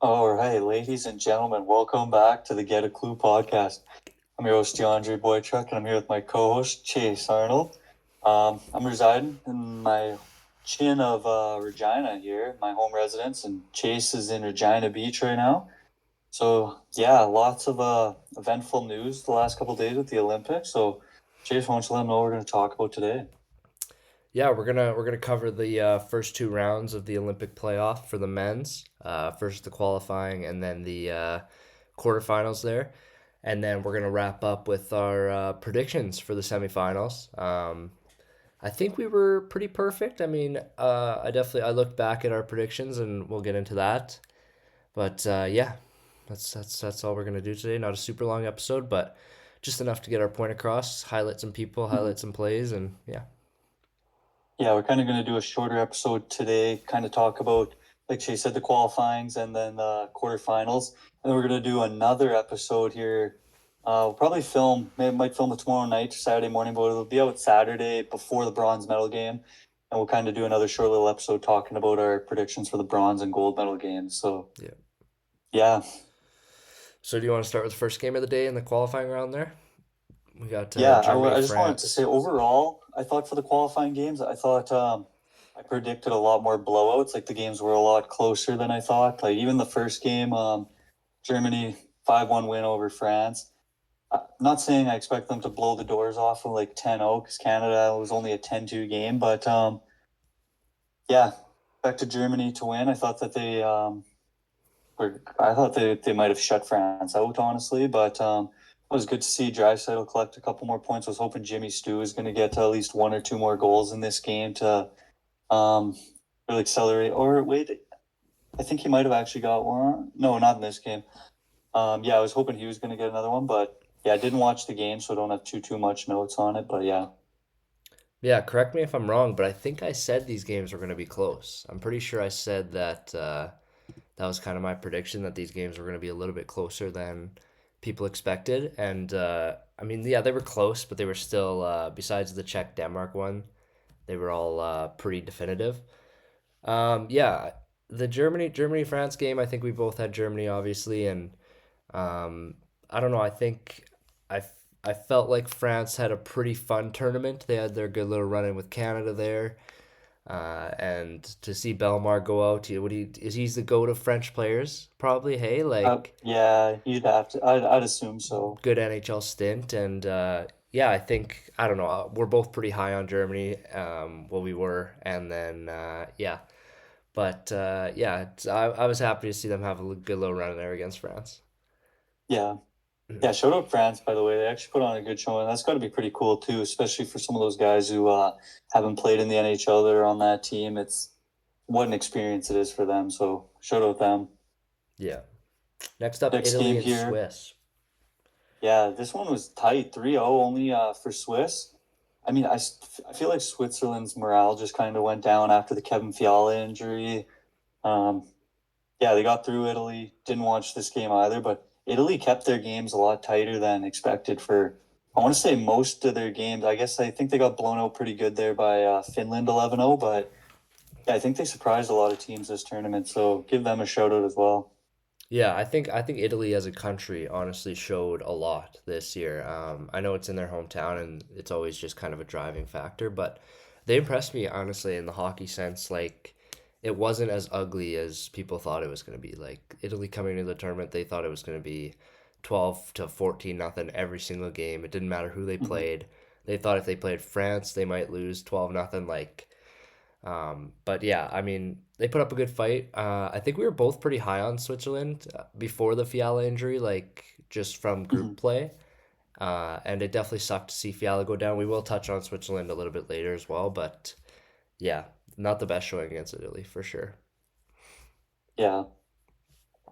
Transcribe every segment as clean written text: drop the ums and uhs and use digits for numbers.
All right, ladies and gentlemen, welcome back to the Get a Clue podcast. I'm your host, DeAndre Boychuk, and I'm here with my co-host, Chase Arnold. I'm residing in my chin of Regina here, my home residence, and Chase is in Regina Beach right now. So, yeah, lots of eventful news the last couple of days with the Olympics. So, Chase, why don't you let them know what we're going to talk about today? Yeah, we're gonna cover the first two rounds of the Olympic playoff for the men's. First the qualifying, and then the quarterfinals there, and then we're gonna wrap up with our predictions for the semifinals. I think we were pretty perfect. I mean, I looked back at our predictions, and we'll get into that. But yeah, that's all we're gonna do today. Not a super long episode, but just enough to get our point across, highlight some people, highlight some plays, and yeah. Yeah, we're kind of going to do a shorter episode today, kind of talk about, like Shay said, the qualifyings and then the quarterfinals. And then we're going to do another episode here. We'll probably film, maybe might film it tomorrow night, Saturday morning, but it'll be out Saturday before the bronze medal game. And we'll kind of do another short little episode talking about our predictions for the bronze and gold medal games. So, Yeah. yeah. So do you want to start with the first game of the day in the qualifying round there? We got Yeah, Germany, I just wanted to say France. overall, I thought for the qualifying games, I thought I predicted a lot more blowouts. Like the games were a lot closer than I thought. Like even the first game, Germany 5-1 win over France. I'm not saying I expect them to blow the doors off of like 10-0 because Canada was only a 10-2 game, but yeah, back to Germany to win. I thought that I thought they might have shut France out, honestly, but it was good to see Draisaitl collect a couple more points. I was hoping Jimmy Stu is going to get to at least one or two more goals in this game to um, really accelerate. Or wait, I think he might have actually got one. No, not in this game. Yeah, I was hoping he was going to get another one, but yeah, I didn't watch the game, so I don't have too much notes on it. But yeah, Yeah, correct me if I'm wrong, but I think I said these games were going to be close. I'm pretty sure I said that that was kind of my prediction that these games were going to be a little bit closer than people expected. And I mean, yeah, they were close, but they were still, besides the Czech Denmark one, they were all pretty definitive. Yeah, the Germany France game, I think we both had Germany obviously, and um, I don't know. I I felt like France had a pretty fun tournament. They had their good little run in with Canada there, and to see Belmar go out, he's the goat of French players probably. Hey, like yeah, you'd have to. I'd assume so. good NHL stint, and yeah, I don't know. We're both pretty high on Germany. Well, we were, and then yeah. But yeah, I was happy to see them have a good little run in there against France. Yeah, yeah. Shout out France, by the way. They actually put on a good showing. That's got to be pretty cool too, especially for some of those guys who haven't played in the NHL that are on that team. It's what an experience it is for them. So shout out them. Yeah. Next up, Next Italy game and here. Swiss. Yeah, this one was tight, 3-0 only for Swiss. I mean, I feel like Switzerland's morale just kind of went down after the Kevin Fiala injury. Um, yeah, they got through Italy. Didn't watch this game either, but Italy kept their games a lot tighter than expected for, I want to say most of their games. I guess I think they got blown out pretty good there by Finland 11-0, but yeah, I think they surprised a lot of teams this tournament, so give them a shout out as well. Yeah, I think Italy as a country honestly showed a lot this year. I know it's in their hometown and it's always just kind of a driving factor, but they impressed me honestly in the hockey sense. Like it wasn't as ugly as people thought it was going to be. Like Italy coming into the tournament, they thought it was going to be 12 to 14 nothing every single game. It didn't matter who they Mhm. played. They thought if they played France, they might lose 12 nothing. But yeah, I mean, they put up a good fight. I think we were both pretty high on Switzerland before the Fiala injury, like just from group Mhm. play. And it definitely sucked to see Fiala go down. We will touch on Switzerland a little bit later as well, but yeah, not the best showing against Italy for sure. Yeah.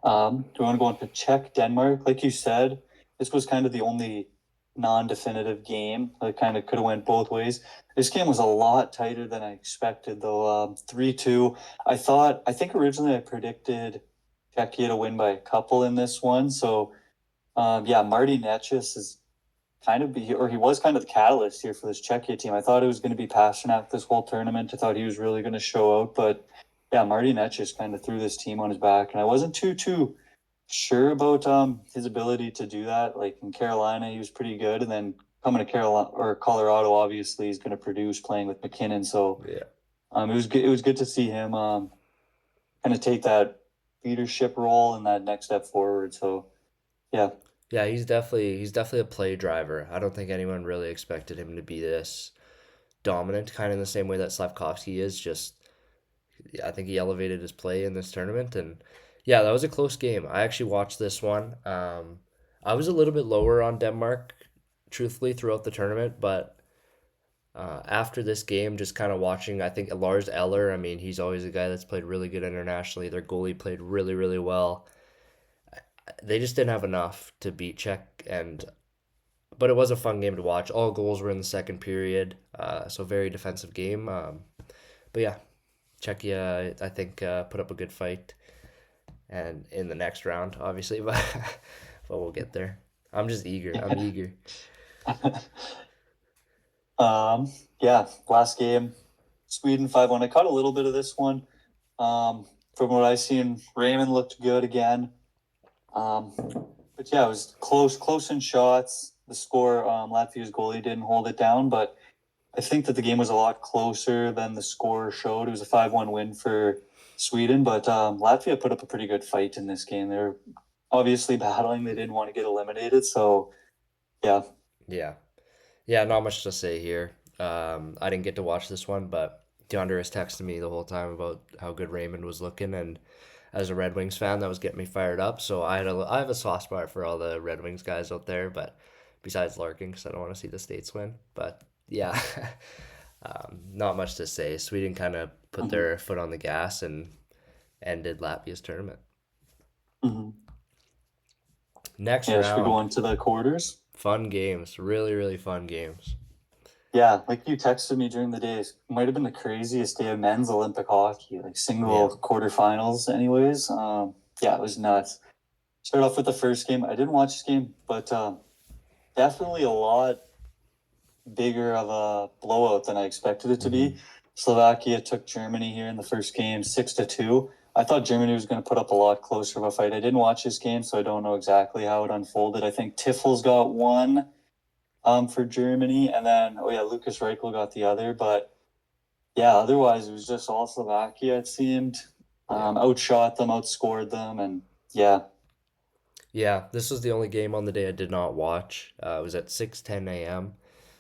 Do you want to go into Czech Denmark? Like you said, this was kind of the only non-definitive game. It kind of could have went both ways. This game was a lot tighter than I expected, though. 3-2. I think originally I predicted Czechia to win by a couple in this one. So, yeah, Marty Netchis is he was kind of the catalyst here for this Czechia team. I thought it was going to be Pasternak this whole tournament. I thought he was really going to show out, but yeah, Marty Netsch just kind of threw this team on his back, and I wasn't too sure about his ability to do that. Like in Carolina, he was pretty good, and then coming to Carolina or Colorado, obviously he's going to produce playing with McKinnon. So Yeah. it was good. It was good to see him kind of take that leadership role and that next step forward. So yeah. Yeah, he's definitely a play driver. I don't think anyone really expected him to be this dominant, kind of in the same way that Slavkovsky is. Just I think he elevated his play in this tournament, and yeah, that was a close game. I actually watched this one. I was a little bit lower on Denmark, truthfully, throughout the tournament, but after this game, just kind of watching, I think Lars Eller. I mean, he's always a guy that's played really good internationally. Their goalie played really, really well. They just didn't have enough to beat Czech, and but it was a fun game to watch. All goals were in the second period, so very defensive game. But yeah, Czechia, I think, put up a good fight, and in the next round, obviously, but we'll get there. I'm just eager. I'm eager. Um, yeah, last game, Sweden 5-1. I caught a little bit of this one. From what I seen, Raymond looked good again. Um, but yeah, it was close in shots. The score, Latvia's goalie didn't hold it down, but I think that the game was a lot closer than the score showed. It was a 5-1 win for Sweden, but Latvia put up a pretty good fight in this game. They're obviously battling. They didn't want to get eliminated, so yeah. Yeah, yeah. Not much to say here. I didn't get to watch this one, but DeAndre was texting me the whole time about how good Raymond was looking, and as a Red Wings fan, that was getting me fired up. So I have a soft spot for all the Red Wings guys out there, but besides Larkin, because I don't want to see the States win. But yeah, not much to say. Sweden kind of put Mhm. their foot on the gas and ended Latvia's tournament. Mhm. Next Yeah, should we go round, on to the quarters? fun games, really, really fun games. Yeah, like you texted me during the day, it might have been the craziest day of men's Olympic hockey, like Yeah. single quarterfinals, anyways. Yeah, it was nuts. Start off with the first game. I didn't watch this game, but definitely a lot bigger of a blowout than I expected it to Hmm. be. Slovakia took Germany here in the first game, 6-2. I thought Germany was going to put up a lot closer of a fight. I didn't watch this game, so I don't know exactly how it unfolded. I think Tiffel's got one for Germany, and then Lucas Reichel got the other. But yeah, otherwise it was just all Slovakia. It seemed Yeah. outshot them, outscored them, and yeah. Yeah, this was the only game on the day I did not watch. It was at 6:10 a.m.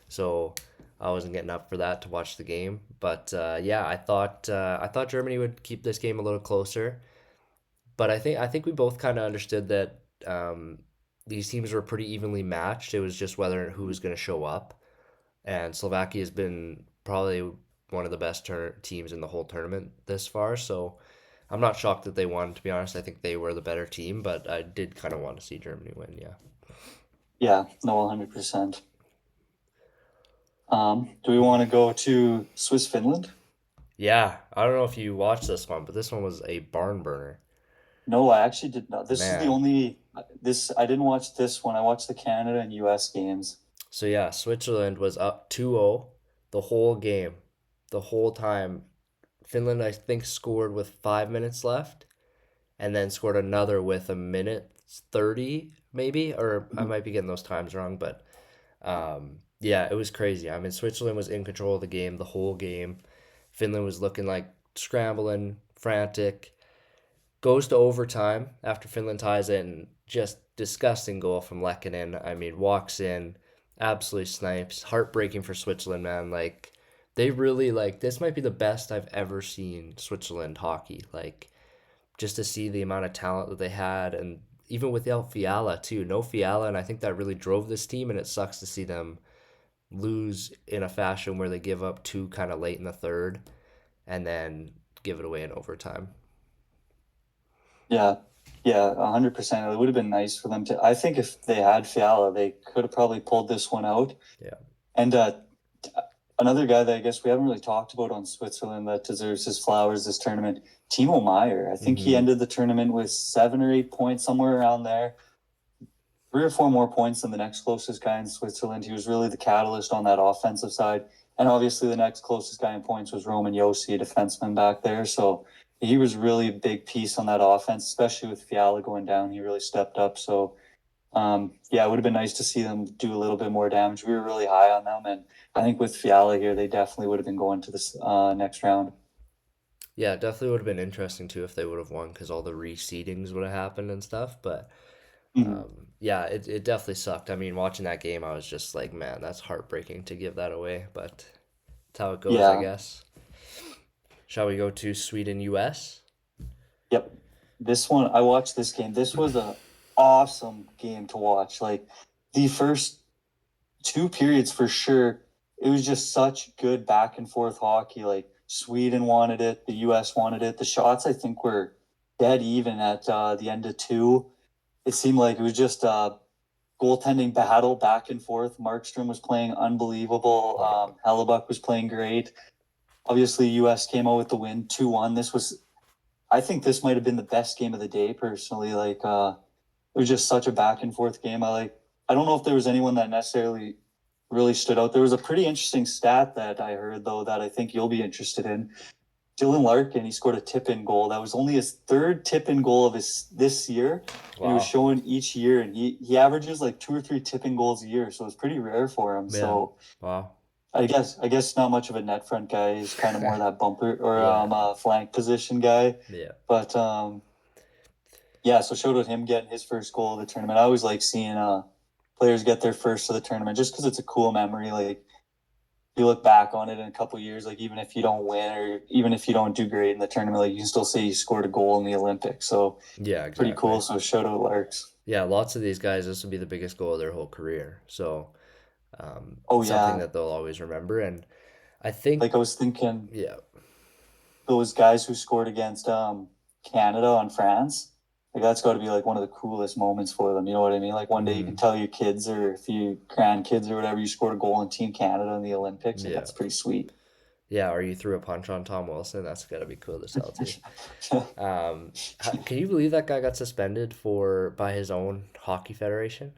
So I wasn't getting up for that to watch the game. But yeah, I thought Germany would keep this game a little closer. But I think we both kind of understood that these teams were pretty evenly matched. It was just whether who was going to show up. And Slovakia has been probably one of the best teams in the whole tournament this far. So I'm not shocked that they won. To be honest, I think they were the better team, but I did kind of want to see Germany win. Yeah. Yeah, no, 100%. Do we want to go to Swiss Finland? Yeah, I don't know if you watched this one, but this one was a barn burner. No, I actually did not. This is the Man. only this I didn't watch this one. I watched the Canada and US games. So yeah, Switzerland was up 2-0 the whole game. The whole time. Finland, I think, scored with 5 minutes left and then scored another with a minute 30, maybe, or I Mhm. might be getting those times wrong, but yeah, it was crazy. I mean, Switzerland was in control of the game the whole game. Finland was looking like scrambling, frantic. Goes to overtime after Finland ties it, and just disgusting goal from Lehkonen. I mean, walks in, absolutely snipes. Heartbreaking for Switzerland, man. Like, they really, like, this might be the best I've ever seen Switzerland hockey. Like, just to see the amount of talent that they had, and even without Fiala, too. No Fiala, and I think that really drove this team, and it sucks to see them lose in a fashion where they give up two kind of late in the third and then give it away in overtime. Yeah. Yeah, 100%. It would have been nice for them to. I think if they had Fiala, they could have probably pulled this one out. Yeah. And another guy that I guess we haven't really talked about on Switzerland that deserves his flowers this tournament, Timo Meyer. I think he Mm-hmm. ended the tournament with 7 or 8 points, somewhere around there. 3 or 4 more points than the next closest guy in Switzerland. He was really the catalyst on that offensive side. And obviously, the next closest guy in points was Roman Yossi, a defenseman back there. So, he was really a big piece on that offense, especially with Fiala going down. He really stepped up. So yeah, it would have been nice to see them do a little bit more damage. We were really high on them, and I think with Fiala here, they definitely would have been going to this next round. Yeah, it definitely would have been interesting too if they would have won because all the reseedings would have happened and stuff. But Mhm. yeah, it definitely sucked. I mean, watching that game, I was just like, man, that's heartbreaking to give that away. But it's how it goes, I Yeah, guess. Shall we go to Sweden, US? yep. This one, I watched this game. This was a awesome game to watch. Like the first two periods for sure. It was just such good back and forth hockey. Like Sweden wanted it, the US wanted it. The shots I think were dead even at the end of two. It seemed like it was just a goaltending battle back and forth. Markstrom was playing unbelievable. Hellebuck was playing great. Obviously, US came out with the win 2-1. This was, I think this might have been the best game of the day personally. Like it was just such a back and forth game. I don't know if there was anyone that necessarily really stood out. There was a pretty interesting stat that I heard though that I think you'll be interested in. Dylan Larkin, he scored a tip-in goal. That was only his third tip-in goal of his this year, and he was Wow. showing each year, and he averages like 2 or 3 tip-in goals a year, so it's pretty rare for him. Yeah. So Wow. I guess not much of a net front guy. He's kind of more that bumper or Yeah. flank position guy. Yeah. But yeah, so showed with him getting his first goal of the tournament. I always like seeing players get their first of the tournament just because it's a cool memory. Like you look back on it in a couple of years, like even if you don't win or even if you don't do great in the tournament, like you can still say you scored a goal in the Olympics. So Yeah, pretty exactly. cool. So shout out Larks. Yeah, lots of these guys, this would be the biggest goal of their whole career. So Oh it's something yeah, that they'll always remember. And I think, like I was thinking yeah, those guys who scored against Canada on France. Like that's got to be like one of the coolest moments for them. You know what I mean? Like one day you can hmm tell your kids or if you grandkids or whatever you scored a goal in Team Canada in the Olympics. Like yeah, that's pretty sweet. yeah. Or you threw a punch on Tom Wilson. That's gotta be cool to tell too. Can you believe that guy got suspended for by his own hockey federation?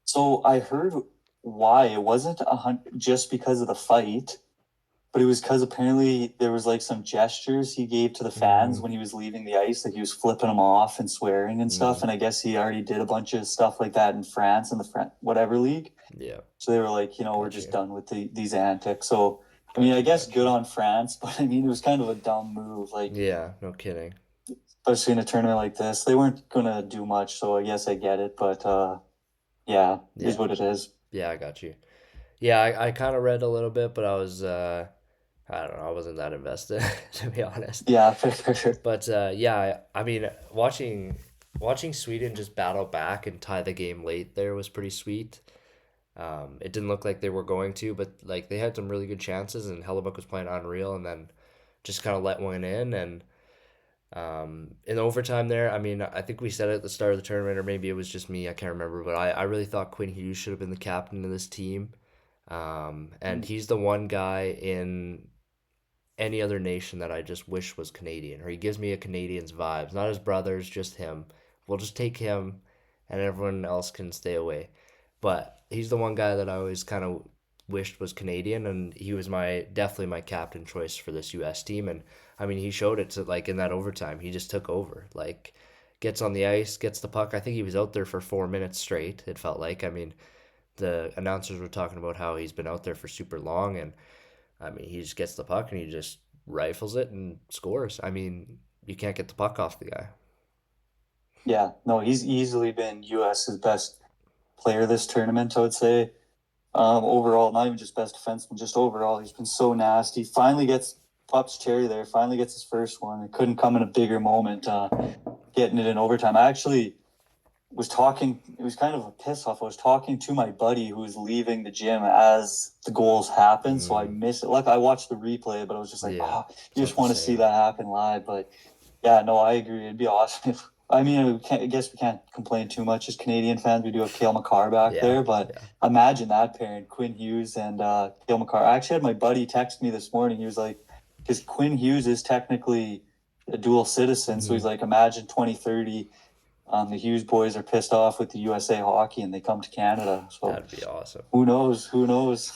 So I heard why it wasn't just because of the fight, but it was because apparently there was like some gestures he gave to the fans Mm, when he was leaving the ice, like he was flipping them off and swearing and stuff. mm, And I guess he already did a bunch of stuff like that in France in the whatever league. yeah, So they were like, we're got just you, done with these antics. So I mean, got I you, guess got good you. on France, but I mean, it was kind of a dumb move. Like Yeah, no kidding. especially in a tournament like this, they weren't gonna do much. So I guess I get it, but yeah, it is Yeah, what it is. yeah, I got you. Yeah, I kind of read a little bit, but I don't know, I wasn't that invested to be honest. Yeah, for sure. But yeah, I mean, watching Sweden just battle back and tie the game late there was pretty sweet. It didn't look like they were going to, but like they had some really good chances, and Hellebuck was playing unreal, and then just kind of let one in. And in overtime there, I mean, I think we said it at the start of the tournament, or maybe it was just me, I can't remember, but I really thought Quinn Hughes should have been the captain of this team. And he's the one guy in any other nation that I just wish was Canadian, or he gives me a Canadian's vibes. Not his brothers, just him. We'll just take him, and everyone else can stay away. But he's the one guy that I always kind of wished was Canadian, and he was my definitely my captain choice for this U.S. team. And I mean, he showed it to like in that overtime. He just took over, like gets on the ice, gets the puck. I think he was out there for 4 minutes straight. It felt like. I mean, the announcers were talking about how he's been out there for super long, and I mean, he just gets the puck and he just rifles it and scores. I mean, you can't get the puck off the guy. Yeah, no, he's easily been US's best player this tournament, I would say. Overall, not even just best defenseman, just overall, he's been so nasty. Finally gets pops cherry there. Finally gets his first one. It couldn't come in a bigger moment. Getting it in overtime. I actually was talking. It was kind of a piss off. I was talking to my buddy who was leaving the gym as the goals happened, so I Mm, missed it. Like I watched the replay, but I was just like, yeah, oh, it's you not just the want to see same. that happen live. But yeah, no, I agree. It'd be awesome if. I mean, I guess we can't complain too much as Canadian fans. We do have Cale Makar back Yeah, there, but yeah. imagine that pairing, Quinn Hughes and Cale Makar. I actually had my buddy text me this morning. He was like, because Quinn Hughes is technically a dual citizen, so he's hmm like, imagine 2030 the Hughes boys are pissed off with the USA hockey and they come to Canada. So That'd be awesome. who knows? Who knows?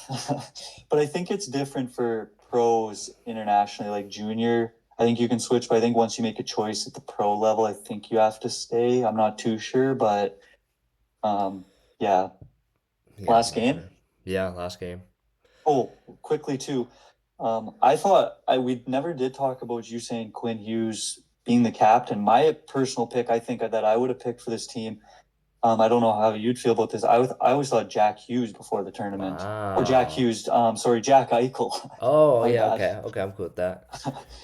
But I think it's different for pros internationally, like junior. I think you can switch, but I think once you make a choice at the pro level, I think you have to stay. I'm not too sure, but um, yeah. Yeah, I'm Last not game. sure. Yeah, last game. Oh, quickly too. I thought we never did talk about you saying Quinn Hughes being the captain. My personal pick, I think that I would have picked for this team. I don't know how you'd feel about this. I always thought Jack Hughes before the tournament, or Jack Wow. Hughes. Sorry, Jack Eichel. Oh My yeah, bad. okay, okay, I'm cool with that.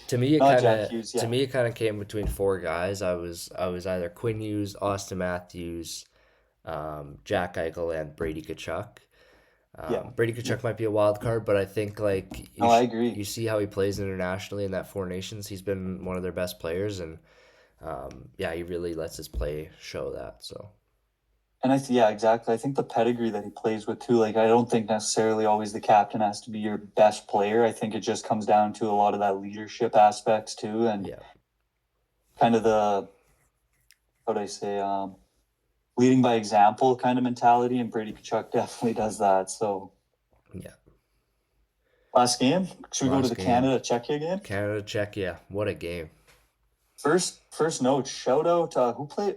To me, Not Jack Hughes. to Yeah, me it kind of came between four guys. I was either Quinn Hughes, Austin Matthews, Jack Eichel, and Brady Kachuk. yeah, Brady yeah. Kachuk might be a wild card, but I think like No, I agree. you see how he plays internationally in that Four Nations. He's been one of their best players, and yeah, he really lets his play show that. So And yeah, exactly. I think the pedigree that he plays with too. Like, I don't think necessarily always the captain has to be your best player. I think it just comes down to a lot of that leadership aspects too, and yeah, kind of the how do I say leading by example kind of mentality. And Brady Kachuk definitely does that. So yeah. last game, should we go to Last the game, Canada Czechia game? Canada, Czechia. What a game! First note, shout out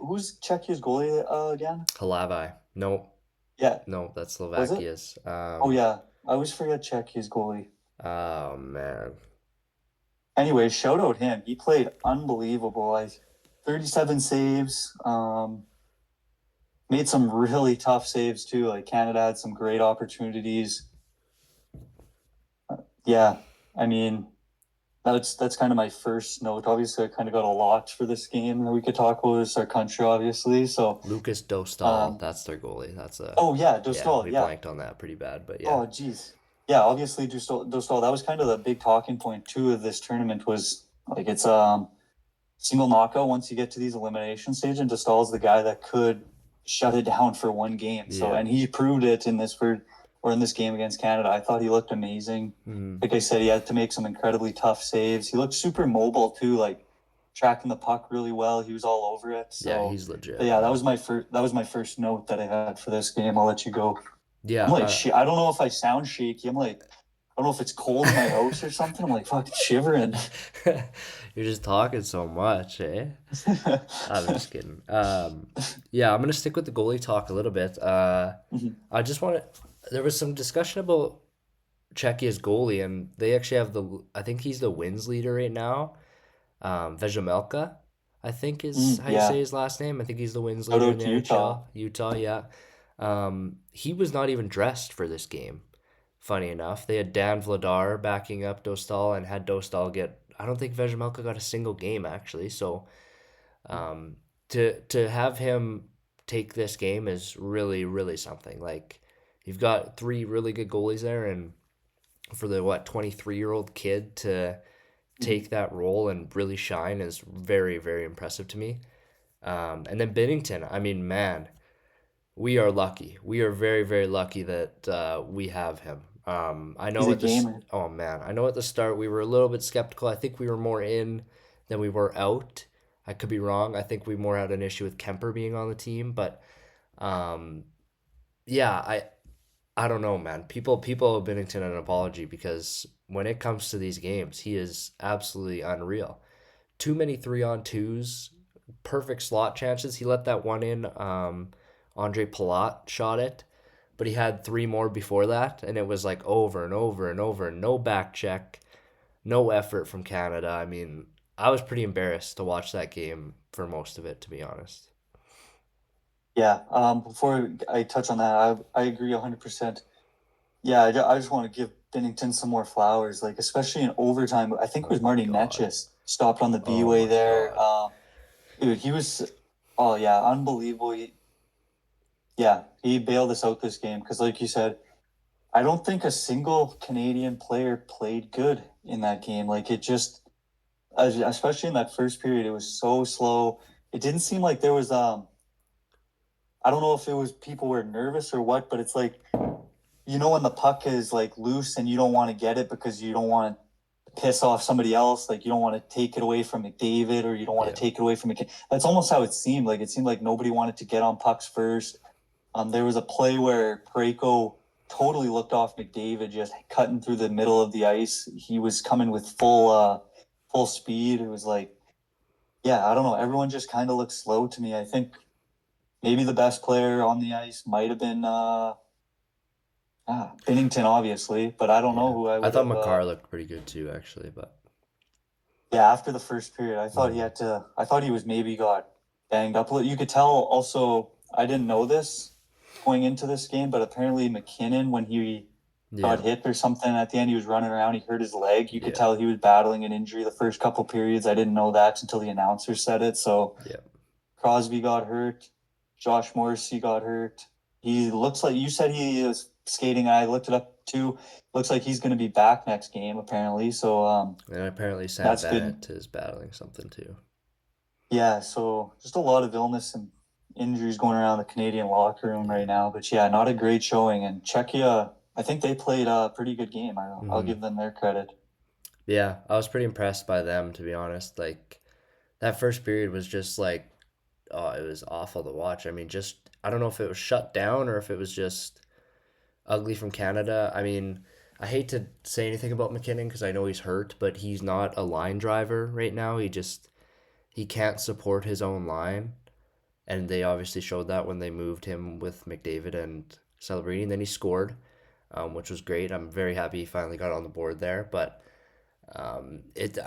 who's Czechia's goalie again? Halavai. No, Yeah, no, that's was it? Slovakia's. Oh yeah, I always forget Czechia's goalie. Oh man, Anyway, shout out him. He played unbelievable. Like 37 saves. Made some really tough saves too. Like Canada had some great opportunities. Yeah, I mean that's kind of my first note. Obviously, I kind of got a lot for this game that we could talk about. It's our country, obviously. So, Lucas Dostal. um, That's their goalie. That's a oh yeah, yeah. Dostal. We Yeah. blanked on that pretty bad, but yeah, Oh geez. Yeah, obviously Dostal. That was kind of the big talking point too of this tournament was like it's single knockout once you get to these elimination stage, and Dostal's the guy that could shut it down for one game. So, yeah. and he proved it in this game against Canada. I thought he looked amazing. Mm. Like I said, he had to make some incredibly tough saves. He looked super mobile too, like tracking the puck really well. He was all over it. Yeah, So, he's legit, yeah, man. that was my first note that I had for this game. I'll let you go. Yeah, I'm like, I don't know if I sound shaky. I'm like, I don't know if it's cold in my house or something. I'm like fucking shivering. you're just talking so much, eh? I'm just kidding. Yeah, I'm gonna stick with the goalie talk a little bit. I just want to. There was some discussion about Czechia's goalie, and they actually have the. I think he's the wins leader right now. Vejamelka, I think is how you say Yeah. his last name. I think he's the wins Shout leader in out the to Utah. NHL. Utah, yeah. He was not even dressed for this game. Funny enough, they had Dan Vladar backing up Dostal and had Dostal get. I don't think Vejamelka got a single game actually. So um, to have him take this game is really really something. Like you've got three really good goalies there, and for the 23-year-old kid to Mhm. take that role and really shine is very very impressive to me. And then Bennington, I mean, man, we are lucky. We are very, very lucky that we have him. I He's know a at this. gamer. Oh man, I know at the start we were a little bit skeptical. I think we were more in than we were out. I could be wrong. I think we more had an issue with Kemper being on the team, but um, yeah, I don't know, man. People owe Bennington an apology because when it comes to these games, he is absolutely unreal. Too many 3-on-2s, perfect slot chances. He let that one in. Andre Palat shot it, but he had three more before that, and it was like over and over and over. No back check, no effort from Canada. I mean, I was pretty embarrassed to watch that game for most of it, to be honest. Yeah. Before I touch on that, I agree 100%. Yeah, I just want to give Bennington some more flowers, like especially in overtime. I think it Oh was my Marty god. Netchis stopped on the B Oh way my there. god. Dude, he was, oh yeah, unbelievable. Yeah, he bailed us out this game because, like you said, I don't think a single Canadian player played good in that game. Like it just, especially in that first period, it was so slow. It didn't seem like there was I don't know if it was people were nervous or what, but it's like when the puck is like loose and you don't want to get it because you don't want to piss off somebody else, like you don't want to take it away from McDavid or you don't want Yeah. to take it away from McKinnon. That's almost how it seemed. Like it seemed like nobody wanted to get on pucks first. There was a play where Pareko totally looked off McDavid, just cutting through the middle of the ice. He was coming with full speed. It was like, yeah, I don't know. Everyone just kind of looked slow to me. I think maybe the best player on the ice might have been Binnington, obviously, but I don't know Yeah. who I I would thought have. Makar looked pretty good too, actually, but Yeah, after the first period, I thought he mhm. had to. I thought he was maybe got banged up a little. You could tell. Also, I didn't know this going into this game, but apparently McKinnon, when he got Yeah, hit or something at the end, he was running around. He hurt his leg. You could yeah, tell he was battling an injury the first couple periods. I didn't know that until the announcer said it. So yeah. Crosby got hurt. Josh Morrissey got hurt. He looks like you said he is skating. I looked it up too. Looks like he's going to be back next game apparently. So And apparently Sam that's good. Bennett is battling something too. Yeah, so just a lot of illness and injuries going around the Canadian locker room right Yeah. now. But yeah, not a great showing. And Czechia, I think they played a pretty good game. I'll Hmm. give them their credit. Yeah, I was pretty impressed by them, to be honest. Like that first period was just like, oh, it was awful to watch. I mean, just I don't know if it was shut down or if it was just ugly from Canada. I mean, I hate to say anything about McKinnon because I know he's hurt, but he's not a line driver right now. He can't support his own line, and they obviously showed that when they moved him with McDavid and Celebrini. And then he scored, which was great. I'm very happy he finally got on the board there. But I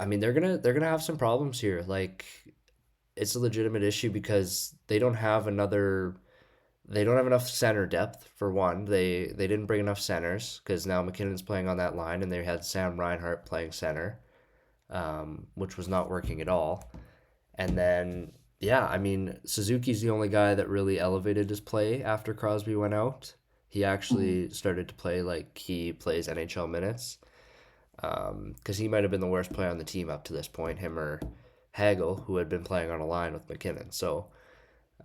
mean, they're gonna have some problems here. Like, it's a legitimate issue because they don't have enough center depth for one. They didn't bring enough centers because now McKinnon's playing on that line, and they had Sam Reinhart playing center, which was not working at all. And then yeah, I mean Suzuki's the only guy that really elevated his play after Crosby went out. He Mhm. actually started to play like he plays NHL minutes because he might have been the worst player on the team up to this point, him or Hagel, who had been playing on a line with McKinnon. So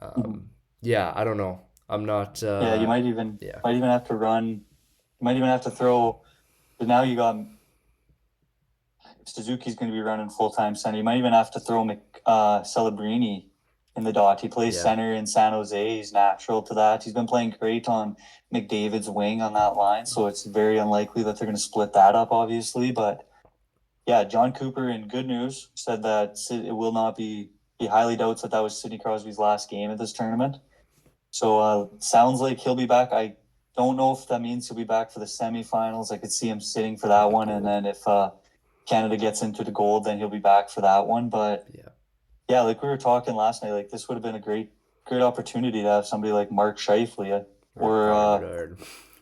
Mhm. yeah, I don't know. I'm not. Yeah, you Yeah, might even have to run. You might even have to throw. But now you got Suzuki's going to be running full time center. You might even have to throw Celebrini in the dot. He plays yeah, center in San Jose. He's natural to that. He's been playing great on McDavid's wing on that line, so it's very unlikely that they're going to split that up, obviously. But yeah, John Cooper, in good news, said that it will not be. He highly doubts that was Sidney Crosby's last game at this tournament. So sounds like he'll be back. I don't know if that means he'll be back for the semifinals. I could see him sitting for that'd that be one, and cool. then if Canada gets into the gold, then he'll be back for that one. But Yeah, yeah, like we were talking last night, like this would have been a great opportunity to have somebody like Mark Scheifele, or or Connor Bedard.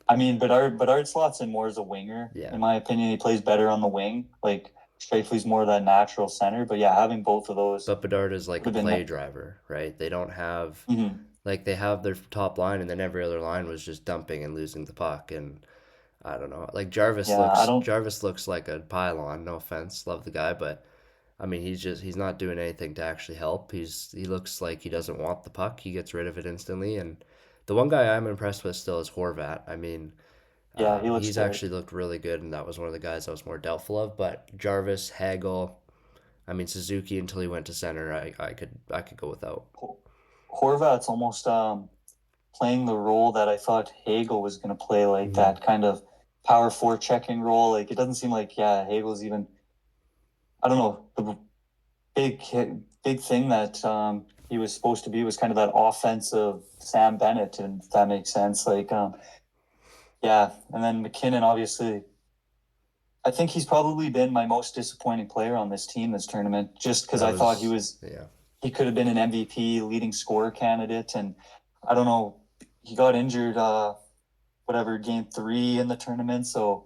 I mean, Bedard slots in more as a winger, Yeah, in my opinion. He plays better on the wing. Like Scheifele's more of that natural center. But yeah, having both of those but Bedard is like would a have been. play driver, right? They don't have Mhm. like they have their top line, and then every other line was just dumping and losing the puck. And I don't know, like Yeah, I don't. Jarvis looks like a pylon. No offense, love the guy, but I mean he's not doing anything to actually help. He looks like he doesn't want the puck. He gets rid of it instantly. And the one guy I'm impressed with still is Horvat. I mean, Yeah, he looks he's good. actually looked really good, and that was one of the guys I was more doubtful of. But Jarvis, Hagel, I mean Suzuki until he went to center, I could go without. Horvat's almost playing the role that I thought Hagel was going to play, like Hmm. that kind of power four checking role. Like it doesn't seem like Hagel's even. I don't know, the big big thing that he was supposed to be was kind of that offensive Sam Bennett, and if that makes sense. Like yeah, and then McKinnon obviously. I think he's probably been my most disappointing player on this team this tournament, just because That I thought was yeah. he could have been an MVP, leading scorer candidate, and I don't know, he got injured whatever game 3 in the tournament, so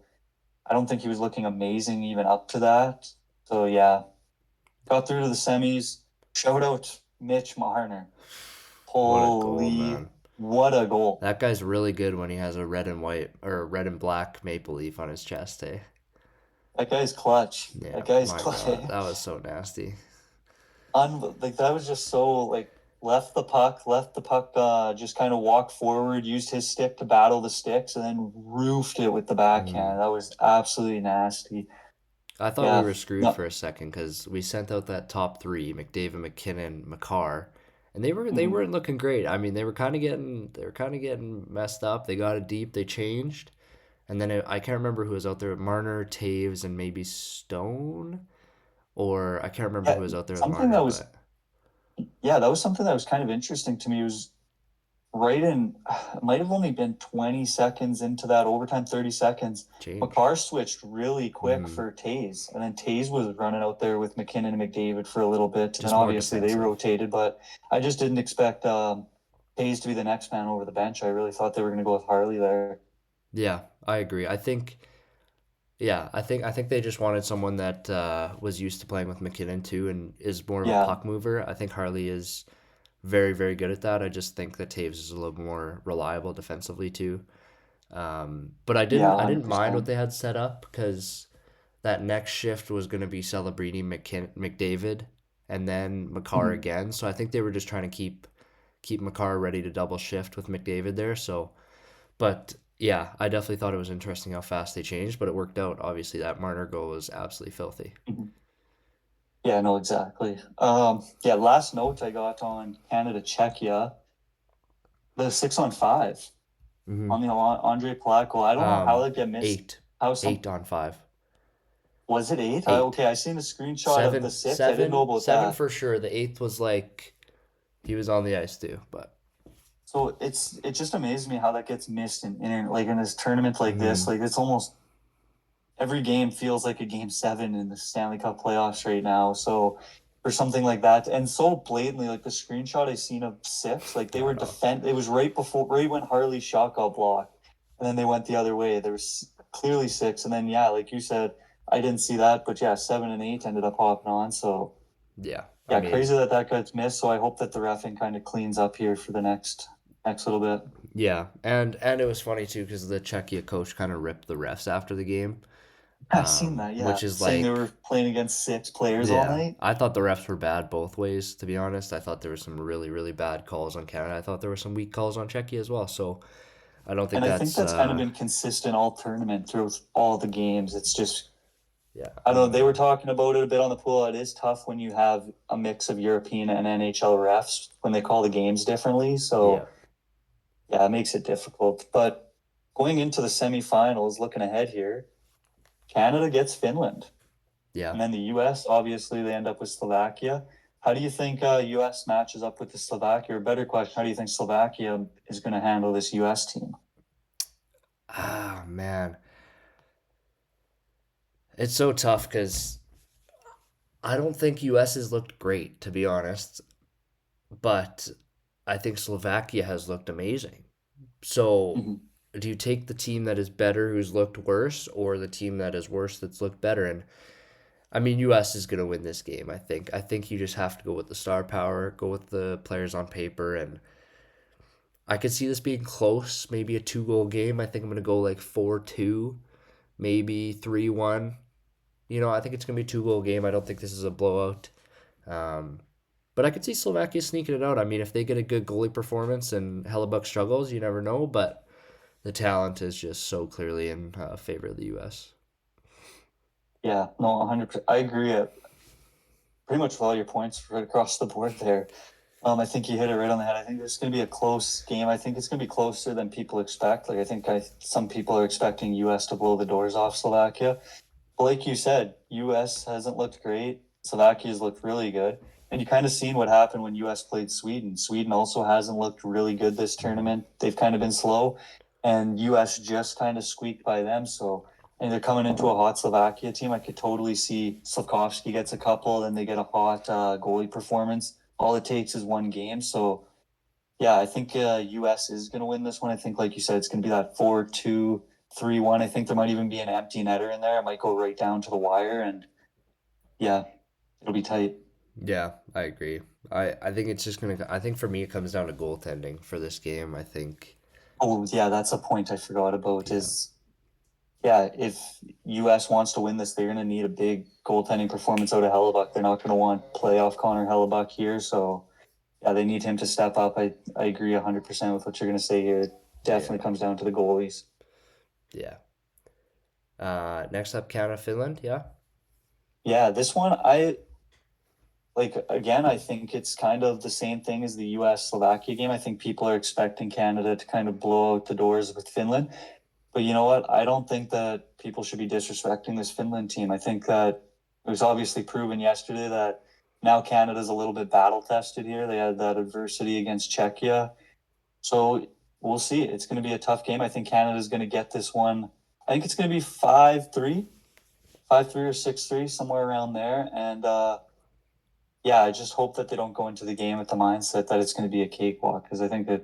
I don't think he was looking amazing even up to that. So yeah, got through to the semis. Shout out Mitch Marner. What a goal, Holy, man. what a goal! That guy's really good when he has a red and white or red and black maple leaf on his chest, eh? That guy's clutch. Yeah, That guy's my God, clutch. that was so nasty. Like that was just so like left the puck, just kind of walked forward, used his stick to battle the sticks, and then roofed it with the Mm. backhand. That was absolutely nasty. I thought we Yeah, were screwed no, for a second because we sent out that top three: McDavid, McKinnon, Makar, and they mhm. weren't looking great. I mean, they were kind of getting messed up. They got it deep. They changed, and then I can't remember who was out there: Marner, Taves, and maybe Stone. or I can't remember Yeah, who was out there with something Marner, that was but yeah, that was something that was kind of interesting to me. It was right in, it might have only been 20 seconds into that overtime, 30 seconds. change. McCarr switched really quick Hmm. for Tays, and then Tays was running out there with McKinnon and McDavid for a little bit, and then Just more obviously they defensive. rotated. But I just didn't expect Tays to be the next man over the bench. I really thought they were going to go with Harley there. Yeah, I agree. I think they just wanted someone that was used to playing with McKinnon too and is more of a Yeah, puck mover. I think Harley is very, very good at that. I just think that Taves is a little more reliable defensively too. But I yeah, didn't I didn't mind what 100%. they had set up because that next shift was going to be Celebrini, McDavid, and then McCarr Mhm. again. So I think they were just trying to keep McCarr ready to double shift with McDavid there. So, but yeah, I definitely thought it was interesting how fast they changed, but it worked out. Obviously, that Marner goal was absolutely filthy. Mhm. Yeah, no, exactly. Yeah, last note I got on Canada Czechia, the 6-on-5 Hmm. on the Andre Plako. I don't know how that get missed. Eight, How some 8 on 5, Was it eight? eight, Okay, I seen a screenshot of the seven, six. I didn't know seven, about seven that. for sure. The eighth was like he was on the ice too, but So it just amazes me how that gets missed in like in this tournament like this. hmm Like it's almost every game feels like a game 7 in the Stanley Cup playoffs right now. So for something like that, and so blatantly, like the screenshot I seen of six, like they were not at all. defend. It was right when Harley's shot got blocked, and then they went the other way. There was clearly six, and then yeah, like you said, I didn't see that, but yeah, 7 and 8 ended up hopping on. So Yeah, I yeah, mean, crazy that that gets missed. So I hope that the refing kind of cleans up here for the next little bit. yeah, and it was funny too because the Czechia coach kind of ripped the refs after the game, I seen that. Yeah, which is saying they were like, playing against 6 players all yeah, night. I thought the refs were bad both ways. To be honest, I thought there were some really really bad calls on Canada. I thought there were some weak calls on Czechia as well. So I don't think And I think that's that's kind of been consistent all tournament through all the games. It's just, yeah, I I don't know, don't they were know. talking about it a bit on the pool. It is tough when you have a mix of European and NHL refs when they call the games differently. Yeah, So, yeah, it makes it difficult. But going into the semifinals, looking ahead here, Canada gets Finland. yeah. And then the US, obviously, they end up with Slovakia. How do you think US matches up with the Slovakia? Or better question, how do you think Slovakia is going to handle this US team? Ah man, it's so tough because I don't think U.S. has looked great to be honest, but I think Slovakia has looked amazing. So, Mhm. do you take the team that is better who's looked worse, or the team that is worse that's looked better? And I mean, U.S. is gonna win this game. I think. I think you just have to go with the star power, go with the players on paper, and I could see this being close. Maybe a 2 goal game. I think I'm gonna go like 4-2, maybe 3-1. I think it's gonna be a 2 goal game. I don't think this is a blowout. Um, but I could see Slovakia sneaking it out. I mean, if they get a good goalie performance and Hellebuck struggles, you never know. But the talent is just so clearly in favor of the U.S. Yeah, no, 100%. I agree pretty much with all your points right across the board there. I think you hit it right on the head. I think this is going to be a close game. I think it's going to be closer than people expect. Like I think some people are expecting U.S. to blow the doors off Slovakia. But like you said, U.S. hasn't looked great. Slovakia's looked really good. And you kind of seen what happened when U.S. played Sweden. Sweden also hasn't looked really good this Hmm. tournament. They've kind of been slow, and U.S. just kind of squeaked by them. So, and they're coming into a hot Slovakia team. I could totally see Slavkovsky gets a couple, then they get a hot goalie performance. All it takes is one game. So, yeah, I think U.S. is going to win this one. I think, like you said, it's going to be that 4-2, 3-1. I think there might even be an empty netter in there. It might go right down to the wire, and yeah, it'll be tight. Yeah, I agree. I think it's just gonna. I think for me, it comes down to goaltending for this game. I think. Oh, yeah, that's a point I forgot about. Yeah. Is yeah, if U.S. wants to win this, they're going to need a big goaltending performance out of Hellebuck. They're not going to want playoff Connor Hellebuck here, so yeah, they need him to step up. I agree 100% with what you're going to say here. It definitely Yeah. comes down to the goalies. Yeah. Next up, Canada, Finland. Yeah. Yeah, this one I like again, I think it's kind of the same thing as the US Slovakia game. I think people are expecting Canada to kind of blow out the doors with Finland. But you know what? I don't think that people should be disrespecting this Finland team. I think that it was obviously proven yesterday that now Canada's a little bit battle tested here. They had that adversity against Czechia. So we'll see. It's going to be a tough game. I think Canada's going to get this one. I think it's going to be 5-3, 5-3 or 6-3, somewhere around there. And yeah, I just hope that they don't go into the game with the mindset that it's going to be a cakewalk, because I think that,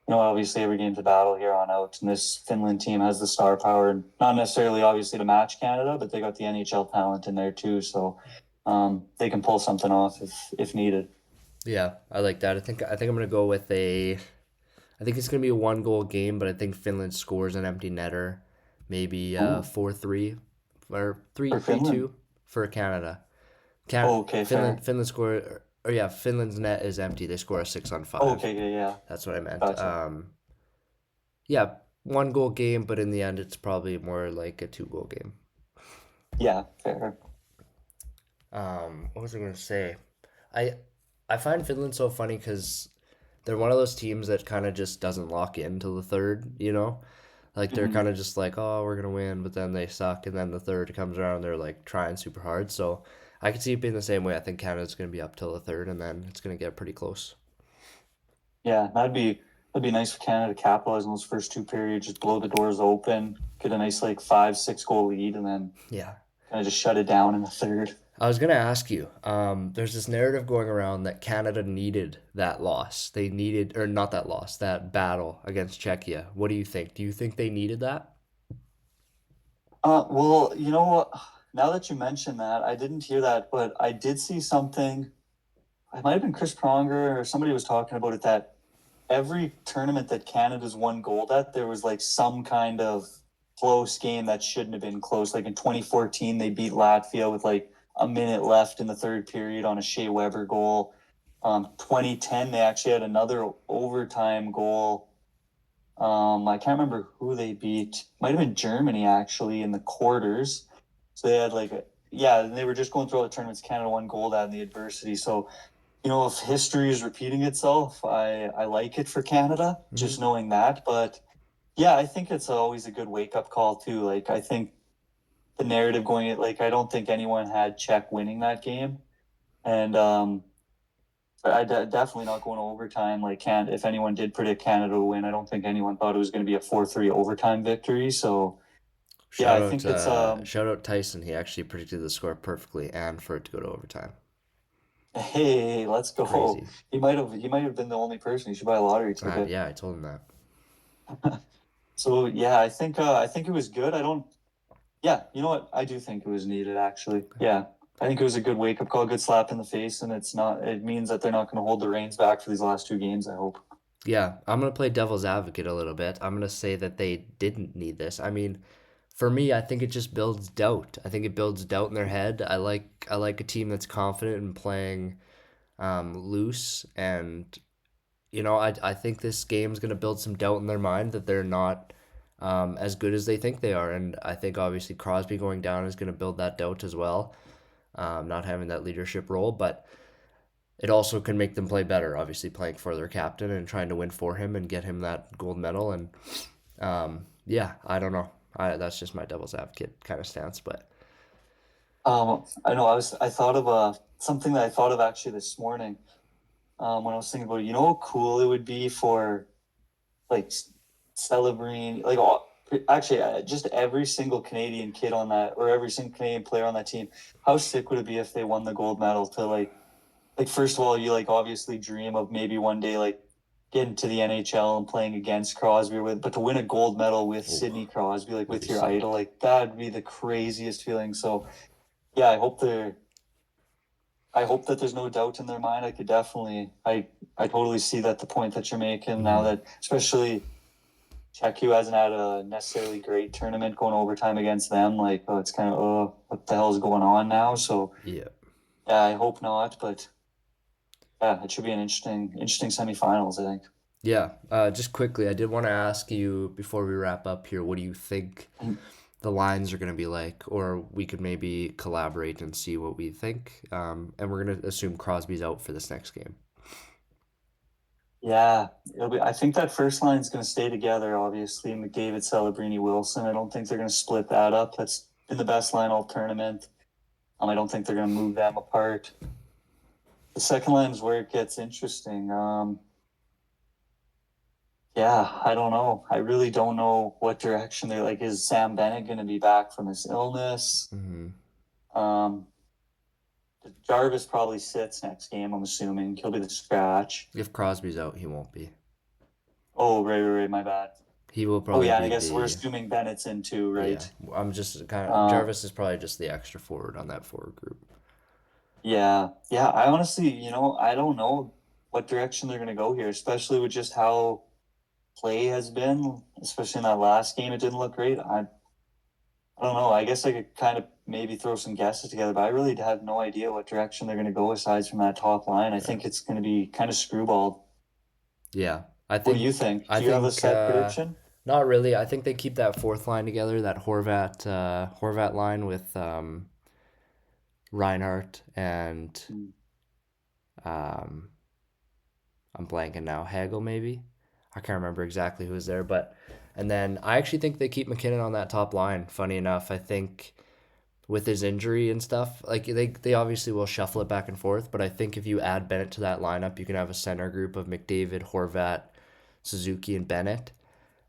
obviously every game's a battle here on out, and this Finland team has the star power, and not necessarily obviously to match Canada, but they got the NHL talent in there too, so they can pull something off if needed. Yeah, I like that. I think I'm gonna go with a. I think it's gonna be a 1 goal game, but I think Finland scores an empty netter, maybe Ooh, 4-3 or three for three Finland. two for Canada. Oh, okay, fair. Finland score. Or yeah, Finland's net is empty. They score a 6-on-5. Okay, yeah, yeah, That's what I meant. gotcha. Yeah, 1 goal game, but in the end, it's probably more like a 2 goal game. Yeah, fair. What was I gonna say? I I find Finland so funny because they're one of those teams that kind of just doesn't lock in till the third. Like they're Hmm. kind of just like, oh, we're gonna win, but then they suck, and then the third comes around, they're like trying super hard. So I could see it being the same way. I think Canada's gonna be up till the third, and then it's gonna get pretty close. Yeah, that'd be nice for Canada to capitalize on those first two periods, just blow the doors open, get a nice like 5-6 goal lead, and then Yeah. kind of just shut it down in the third. I was gonna ask you. There's this narrative going around that Canada needed that loss. They needed, or not that loss, that battle against Czechia. What do you think? Do you think they needed that? Well, you know what? Now that you mention that, I didn't hear that, but I did see something. It might have been Chris Pronger or somebody was talking about it, that every tournament that Canada's won gold at, there was like some kind of close game that shouldn't have been close. Like in 2014, they beat Latvia with like a minute left in the third period on a Shea Weber goal. 2010, they actually had another overtime goal. I can't remember who they beat. Might have been Germany actually in the quarters. So they had like yeah, they were just going through all the tournaments. Canada won gold out in the adversity. So if history is repeating itself, I like it for Canada, Hmm. just knowing that. But yeah, I think it's always a good wake up call too. Like I think the narrative going it, like I don't think anyone had Czech winning that game, and definitely not going to overtime. Like can if anyone did predict Canada to win, I don't think anyone thought it was going to be a 4-3 overtime victory. So yeah, I think it's Shout out Tyson. He actually predicted the score perfectly and for it to go to overtime. hey, let's go. Crazy. He might have been the only person. He should buy a lottery ticket. Yeah, I told him that. So yeah, I think it was good. I don't. Yeah, you know what? I do think it was needed actually. Yeah, I think it was a good wake up call, good slap in the face, and it's not. It means that they're not going to hold the reins back for these last two games. I hope. Yeah, I'm gonna play devil's advocate a little bit. I'm gonna say that they didn't need this. I mean, for me, I think it just builds doubt. I think it builds doubt in their head. I like a team that's confident in playing loose, and I think this game's gonna build some doubt in their mind that they're not as good as they think they are, and I think obviously Crosby going down is gonna build that doubt as well. Not having that leadership role, but it also can make them play better. Obviously, playing for their captain and trying to win for him and get him that gold medal, and yeah, I don't know. That's just my devil's advocate kind of stance, but I know. I thought of something that I thought of actually this morning. When I was thinking about it, how cool it would be for like celebrating like actually just every single Canadian kid on that, or every single Canadian player on that team. How sick would it be if they won the gold medal? To like first of all, you like obviously dream of maybe one day like getting to the NHL and playing against Crosby, but to win a gold medal with oh, Sidney Crosby, like that'd be with your sick. idol, like that'd be the craziest feeling. So yeah, I hope that there's no doubt in their mind. I could definitely, I totally see that the point that you're making now, Hmm. that especially Czech, who hasn't had a necessarily great tournament, going overtime against them. Like, oh, it's kind of, oh, what the hell is going on now? So Yeah. yeah, I hope not, but yeah, it should be an interesting semifinals, I think. Yeah, just quickly, I did want to ask you before we wrap up here, what do you think the lines are going to be like? Or we could maybe collaborate and see what we think. And we're going to assume Crosby's out for this next game. Yeah, it'll be. I think that first line is going to stay together. Obviously, McDavid, Celebrini, Wilson. I don't think they're going to split that up. That's been the best line all tournament. I don't think they're going to move them apart. The second line is where it gets interesting. Yeah, I don't know. I really don't know what direction they're like. Is Sam Bennett going to be back from his illness? Hmm. Um, Jarvis probably sits next game. I'm assuming he'll be the scratch. If Crosby's out, he won't be. Oh, right, my bad. He will Oh probably yeah, and I be guess we're the assuming Bennett's in too, yeah. right? I'm just kind of Uh, Jarvis is probably just the extra forward on that forward group. yeah. I honestly, I don't know what direction they're going to go here, especially with just how play has been, especially in that last game. It didn't look great. I don't know. I guess I could kind of maybe throw some guesses together, but I really have no idea what direction they're going to go aside from that top line. I Yeah. think it's going to be kind of screwballed. Yeah. What do you think? I Do you have a think set prediction? not really. I think they keep that fourth line together, that Horvat line with Reinhardt and Hmm, um I'm blanking now. Hagel maybe? I can't remember exactly who was there, but and then I actually think they keep McKinnon on that top line. Funny enough, I think with his injury and stuff, like they obviously will shuffle it back and forth, but I think if you add Bennett to that lineup, you can have a center group of McDavid, Horvat, Suzuki, and Bennett.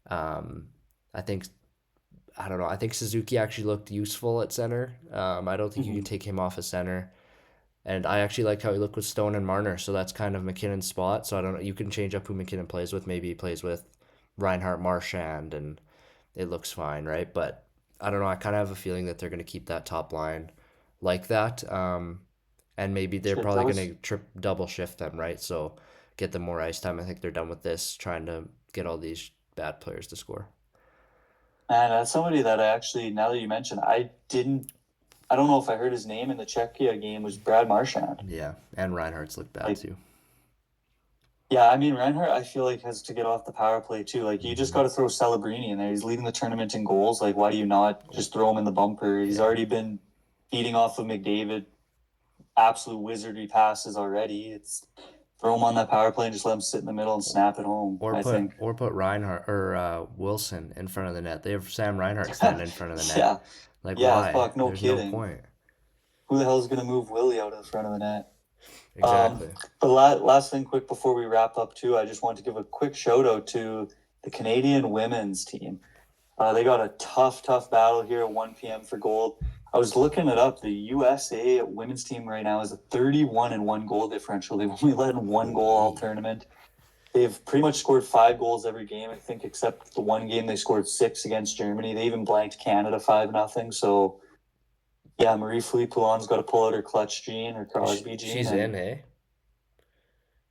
Um, I think I don't know. I think Suzuki actually looked useful at center. I don't think you can hmm. take him off a center. And I actually like how he looked with Stone and Marner, so that's kind of McKinnon's spot. So I don't know. You can change up who McKinnon plays with. Maybe he plays with Reinhardt Marchand, and it looks fine, right? But I don't know. I kind of have a feeling that they're going to keep that top line like that. And maybe they're Shit, that probably going was to double shift them, right? So get them more ice time. I think they're done with this, trying to get all these bad players to score. man. That's somebody that I actually, now that you mentioned, I didn't. I don't know if I heard his name in the Czechia game was Brad Marchand. Yeah, and Reinhardt's looked bad Like, too. yeah, I mean Reinhardt, I feel like has to get off the power play too. Like, you just Hmm. got to throw Celebrini in there. He's leading the tournament in goals. Like, why do you not just throw him in the bumper? He's Yeah, already been feeding off of McDavid, absolute wizardry passes already. It's throw him on that power play and just let him sit in the middle and snap it home. I think. or put Reinhardt or Wilson in front of the net. They have Sam Reinhardt standing in front of the net. Yeah, Like yeah. why? Fuck, no There's no kidding. point. Who the hell is gonna move Willie out of the front of the net? Um, Exactly. but last thing, quick before we wrap up too, I just want to give a quick shout out to the Canadian women's team. They got a tough battle here at 1 p.m. for gold. I was looking it up. The USA women's team right now is a 31 and one goal differential. They've only let in one goal all Holy. tournament. They've pretty much scored 5 goals every game, I think, except the one game they scored 6 against Germany. They even blanked Canada 5-0. So yeah, Marie-Philippe Poulon's got to pull out her clutch gene, her Crosby gene, She's in, and hey?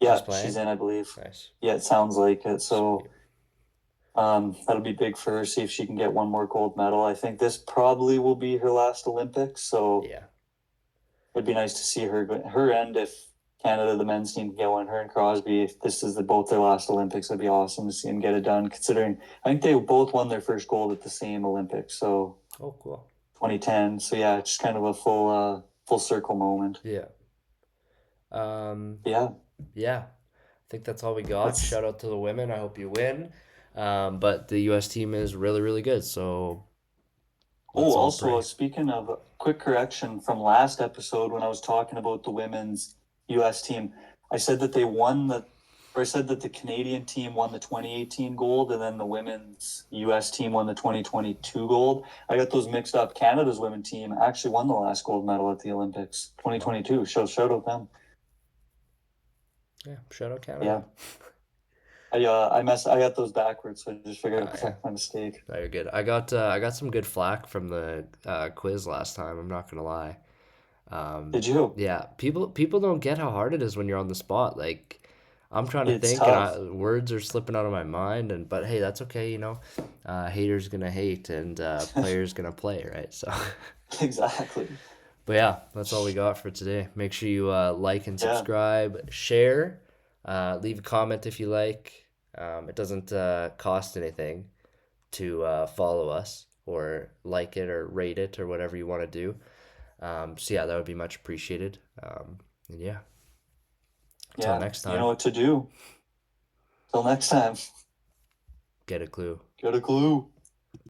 She's yeah, she's playing? in, I believe. Nice. Yeah, it sounds like it. So Sweet. that'll be big for her. See if she can get one more gold medal. I think this probably will be her last Olympics. So Yeah. it'd be nice to see her end if Canada, the men's team, can get one. Her and Crosby, if this is both their last Olympics, it'd be awesome to see them get it done. Considering I think they both won their first gold at the same Olympics, so Oh, cool. 2010. So yeah, it's just kind of a full circle moment. Yeah. Um, Yeah, yeah. I think that's all we got. that's Shout out to the women. I hope you win. But the US team is really, really good. So Oh, let's all also, pray. speaking of quick correction from last episode when I was talking about the women's U.S. team, I said that they won or I said that the Canadian team won the 2018 gold and then the women's U.S. team won the 2022 gold. I got those mixed up. Canada's women's team actually won the last gold medal at the Olympics Well, 2022. Shout out them. yeah. Shout out Yeah. Canada. I got those backwards, so I just figured I'd Yeah. correct my mistake. No, you're good. I got some good flack from the quiz last time. I'm not gonna lie. Did you? Yeah, people don't get how hard it is when you're on the spot. Like I'm trying to It's think, and tough. words are slipping out of my mind. And but hey, that's okay. Haters gonna hate, and players gonna play, right? So, Exactly. but yeah, that's all we got for today. Make sure you like and Yeah. subscribe, share, leave a comment if you like. It doesn't cost anything to follow us or like it or rate it or whatever you want to do. So yeah, that would be much appreciated. And yeah, until Yeah. next You time, know what to do. Till next time. get a clue. Get a clue.